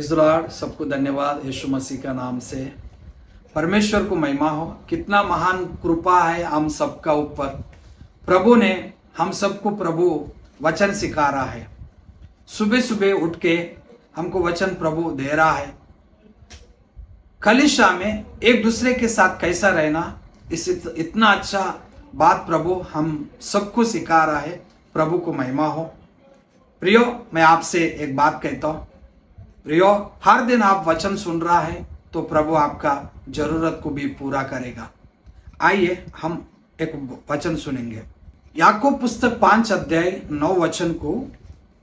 Praise the Lord. सबको धन्यवाद यीशु मसीह का नाम से। परमेश्वर को महिमा हो। कितना महान कृपा है हम सबका ऊपर। प्रभु ने हम सबको प्रभु वचन सिखा रहा है। सुबह सुबह उठ के हमको वचन प्रभु दे रहा है। कलीसिया में एक दूसरे के साथ कैसा रहना, इस इतना अच्छा बात प्रभु हम सबको सिखा रहा है। प्रभु को महिमा हो। प्रियो, मैं आपसे एक बात कहता हूँ। प्रियो, हर दिन आप वचन सुन रहा है तो प्रभु आपका जरूरत को भी पूरा करेगा। आइए हम एक वचन सुनेंगे। याकूब पुस्तक 5 अध्याय 9 वचन को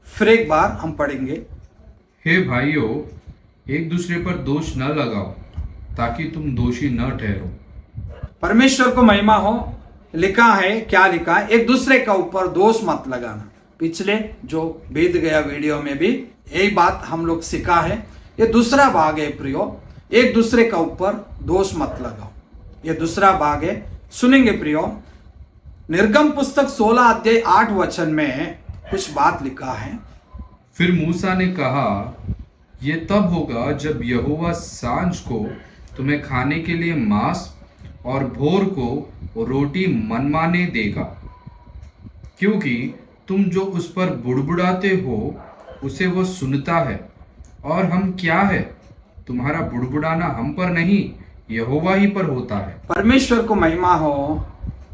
फिर एक बार हम पढ़ेंगे। हे भाइयों, एक दूसरे पर दोष न लगाओ ताकि तुम दोषी न ठहरो। परमेश्वर को महिमा हो। लिखा है, क्या लिखा है? एक दूसरे का ऊपर दोष मत लगाना। पिछले जो बीत गया वीडियो में भी यही बात हम लोग सीखा है। ये दूसरा भाग है प्रियो। एक दूसरे का ऊपर दोष मत लगाओ, ये दूसरा भाग है। सुनेंगे प्रियो। निर्गम पुस्तक 16 अध्याय 8 वचन में कुछ बात लिखा है। फिर मूसा ने कहा, ये तब होगा जब यहोवा सांझ को तुम्हें खाने के लिए मांस और भोर को रोटी मनमाने देगा, क्योंकि तुम जो उस पर बुड़बुड़ाते हो उसे वो सुनता है। और हम क्या है? तुम्हारा बुड़बुड़ाना हम पर नहीं, यहोवा ही पर होता है। परमेश्वर को महिमा हो।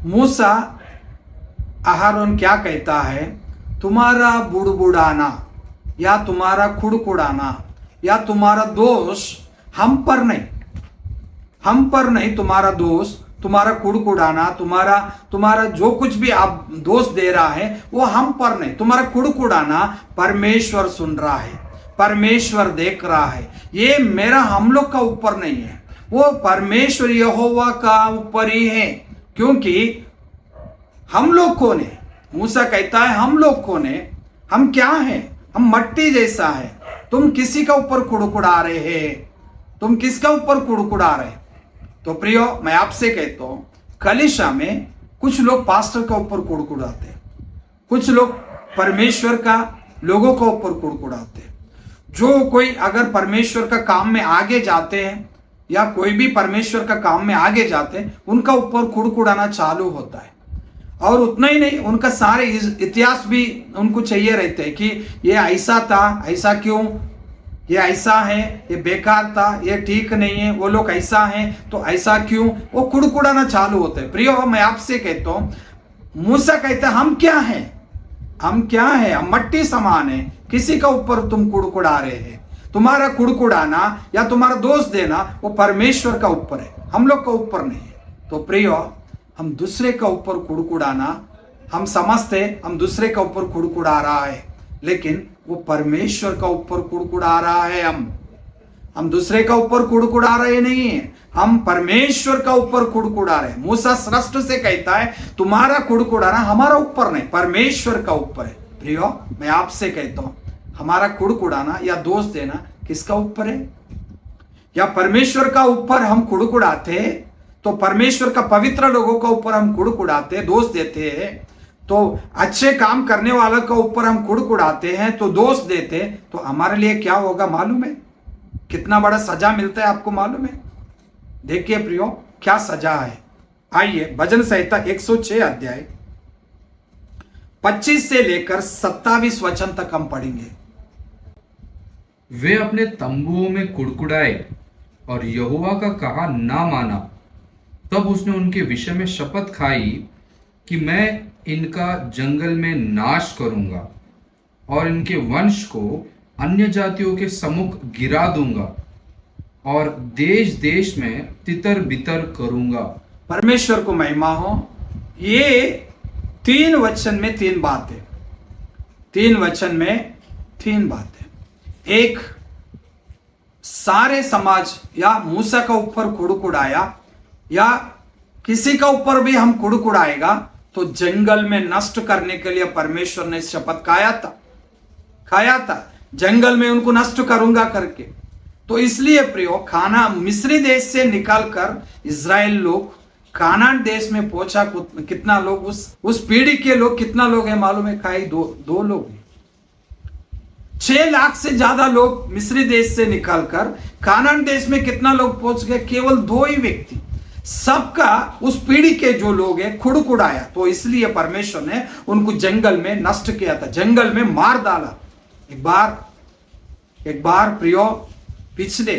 मूसा आहारोन क्या कहता है? तुम्हारा बुड़बुड़ाना या तुम्हारा कुड़कुड़ाना या तुम्हारा दोष हम पर नहीं, हम पर नहीं। तुम्हारा दोष, तुम्हारा कुड़कुड़ाना, तुम्हारा जो कुछ भी आप दोष दे रहा है वो हम पर नहीं। तुम्हारा कुड़कुड़ाना परमेश्वर सुन रहा है, परमेश्वर देख रहा है। ये मेरा हम लोग का ऊपर नहीं है, वो परमेश्वर यहोवा का ऊपर ही है। क्योंकि हम लोग कौन है? मूसा कहता है हम लोग कौन है? हम क्या है? हम मट्टी जैसा है। तुम किसी का ऊपर कुड़कुड़ा रहे हैं? तुम किसका ऊपर कुड़कुड़ा रहे? तो प्रियो, मैं आपसे कहता हूं, कलीसिया में कुछ लोग पास्टर का ऊपर कुड़कुड़ाते हैं, कुछ लोग परमेश्वर का लोगों का ऊपर कुड़कुड़ाते हैं। जो कोई अगर परमेश्वर का काम में आगे जाते हैं या कोई भी परमेश्वर का काम में आगे जाते हैं, उनका ऊपर कुड़कुड़ाना चालू होता है। और उतना ही नहीं, उनका सारे इतिहास भी उनको चाहिए रहते हैं कि ये ऐसा था, ऐसा क्यों, ये ऐसा है, ये बेकार था, ये ठीक नहीं है, वो लोग ऐसा है तो ऐसा क्यों, वो कुड़कुड़ाना चालू होते हैं। प्रियो, मैं आपसे कहता हूं, मूसा कहता है हम क्या हैं? हम क्या है? हम मट्टी समान है। किसी का ऊपर तुम कुड़कुड़ा रहे हैं। तुम्हारा कुड़कुड़ाना या तुम्हारा दोष देना वो परमेश्वर का ऊपर है, हम लोग का ऊपर नहीं है। तो प्रियो, हम दूसरे का ऊपर कुड़कुड़ाना, हम समझते हम दूसरे का ऊपर कुड़कुड़ा रहा है, लेकिन वो परमेश्वर का ऊपर कुड़कुड़ा रहा है। हम दूसरे का ऊपर कुड़कुड़ा रहे नहीं है, हम परमेश्वर का ऊपर कुड़कुड़ा रहे। मूसा स्पष्ट से कहता है तुम्हारा कुड़कुड़ाना हमारा ऊपर नहीं, परमेश्वर का ऊपर है। प्रियो, मैं आपसे कहता हूं, हमारा कुड़कुड़ाना या दोष देना किसका ऊपर है? या परमेश्वर का ऊपर हम कुड़कुड़ाते तो परमेश्वर का पवित्र लोगों का ऊपर हम कुड़कुड़ाते, दोष देते हैं। तो अच्छे काम करने वालों के ऊपर हम कुड़कुड़ाते हैं, तो दोष देते, तो हमारे लिए क्या होगा मालूम है? कितना बड़ा सजा मिलता है, आपको मालूम है? देखिए प्रियो, क्या सजा है। आइए भजन संहिता 106 अध्याय 25 से लेकर 27 वचन तक हम पढ़ेंगे। वे अपने तंबुओं में कुड़कुड़ाए और यहोवा का कहा ना माना। तब उसने उनके विषय में शपथ खाई कि मैं इनका जंगल में नाश करूंगा और इनके वंश को अन्य जातियों के सम्मुख गिरा दूंगा और देश देश में तितर बितर करूंगा। परमेश्वर को महिमा हो। ये 3 वचन में 3 बातें, 3 वचन में 3 बातें। एक, सारे समाज या मूसा का ऊपर कुड़कुड़ाया या किसी का ऊपर भी हम कुड़कुड़ाएगा तो जंगल में नष्ट करने के लिए परमेश्वर ने शपथ खाया था जंगल में उनको नष्ट करूंगा करके। तो इसलिए प्रियो, खाना मिस्री देश से निकालकर इजराइल लोग कानान देश में पहुंचा। कितना लोग, उस पीढ़ी के लोग कितना लोग हैं मालूम है? खाई दो लोग। 6 लाख से ज्यादा लोग मिस्री देश से निकलकर कानान देश में कितना लोग पहुंच गए? केवल 2 ही व्यक्ति। सबका उस पीढ़ी के जो लोग हैं खुड़कुड़ाया, तो इसलिए परमेश्वर ने उनको जंगल में नष्ट किया था, जंगल में मार डाला। एक बार प्रियो, पिछले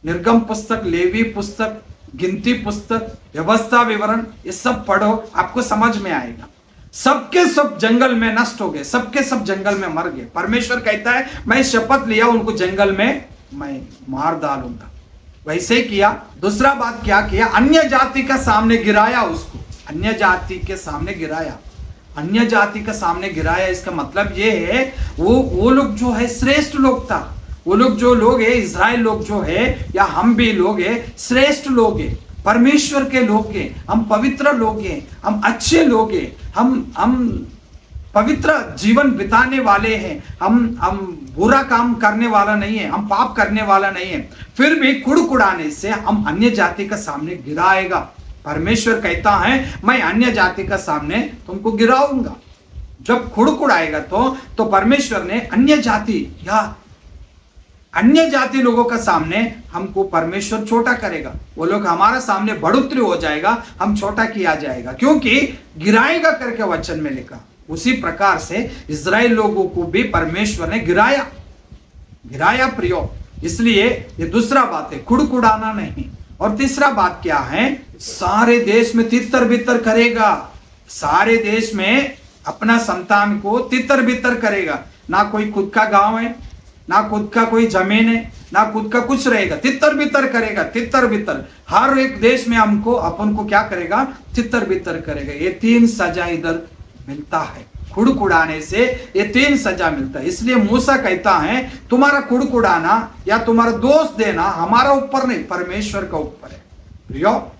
निर्गम पुस्तक, लेवी पुस्तक, गिनती पुस्तक, व्यवस्था विवरण, ये सब पढ़ो, आपको समझ में आएगा। सबके सब जंगल में नष्ट हो गए, सबके सब जंगल में मर गए। परमेश्वर कहता है मैं शपथ लिया उनको जंगल में मैं मार डालूंगा। वैसे ही किया। दूसरा बात क्या किया? अन्य जाति का सामने गिराया उसको, अन्य जाति के सामने गिराया, अन्य जाति के सामने गिराया। इसका मतलब ये है वो लोग जो है श्रेष्ठ लोग था, वो लोग जो लोग है, इज़राइल लोग जो है, या हम भी लोग है, श्रेष्ठ लोग है, परमेश्वर के लोग हैं, हम पवित्र लोग हैं, हम अच्छे लोग हैं, हम पवित्र जीवन बिताने वाले हैं, हम बुरा काम करने वाला नहीं है, हम पाप करने वाला नहीं है। फिर भी कुड़कुड़ाने से हम अन्य जाति का सामने गिराएगा। परमेश्वर कहता है मैं अन्य जाति का सामने तुमको गिराऊंगा। जब कुड़कुड़ाएगा तो परमेश्वर ने अन्य जाति या अन्य जाति लोगों का सामने हमको परमेश्वर छोटा करेगा। वो लोग हमारा सामने बढ़ोतरी हो जाएगा, हम छोटा किया जाएगा, क्योंकि गिराएगा करके वचन में लिखा। उसी प्रकार से इज़राइल लोगों को भी परमेश्वर ने गिराया प्रियो। इसलिए ये दूसरा बात है, कुड़कुड़ाना नहीं। और तीसरा बात क्या है? सारे देश में तितर बितर करेगा, सारे देश में अपना संतान को तितर बितर करेगा। ना कोई खुद का गांव है, ना खुद का कोई जमीन है, ना खुद का कुछ रहेगा, तितर बितर करेगा, तितर बितर। हर एक देश में हमको अपन को क्या करेगा? तितर बितर करेगा। ये 3 सजा इधर मिलता है, कुड़कुड़ाने से ये 3 सजा मिलता है। इसलिए मूसा कहता है तुम्हारा कुड़कुड़ाना या तुम्हारा दोष देना हमारा ऊपर नहीं, परमेश्वर का ऊपर है। प्रियो,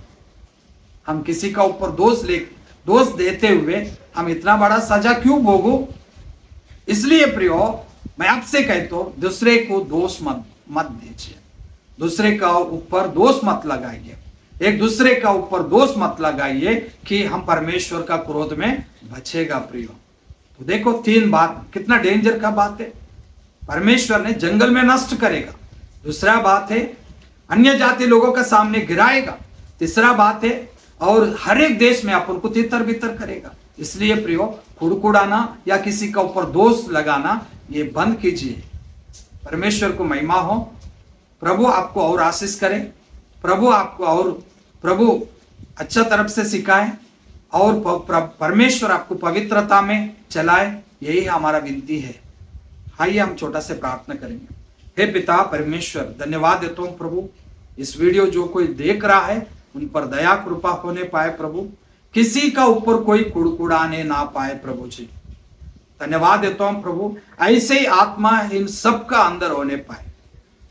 हम किसी का ऊपर दोष देते हुए हम इतना बड़ा सजा क्यों भोगो? इसलिए प्रियो, मैं आपसे कहता हूं दूसरे को दोष मत दीजिए, दूसरे का ऊपर दोष मत लगाइए, एक दूसरे का ऊपर दोष मत लगाइए कि हम परमेश्वर का क्रोध में बचेगा प्रियो। तो देखो 3 बात, कितना डेंजर का बात है। परमेश्वर ने जंगल में नष्ट करेगा। दूसरा बात है अन्य जाति लोगों का सामने गिराएगा। तीसरा बात है और हर एक देश में अपन को तितर बितर करेगा। इसलिए प्रियो, कुड़कुड़ाना या किसी का ऊपर दोष लगाना ये बंद कीजिए। परमेश्वर को महिमा हो। प्रभु आपको और आशीष करे, प्रभु अच्छा तरफ से सिखाए और परमेश्वर आपको पवित्रता में चलाए, यही हमारा विनती है। आइए हम छोटा से प्रार्थना करेंगे। हे पिता परमेश्वर, धन्यवाद देता हूं प्रभु, इस वीडियो जो कोई देख रहा है उन पर दया कृपा होने पाए प्रभु, किसी का ऊपर कोई कुड़कुड़ाने ना पाए प्रभु जी। धन्यवाद देता हूं प्रभु, ऐसे ही आत्मा इन सबका अंदर होने पाए।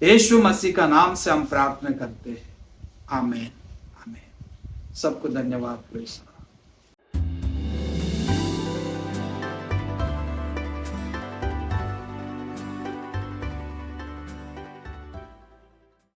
यीशु मसीह का नाम से हम प्रार्थना करते हैं, आमीन आमीन। सबको धन्यवाद।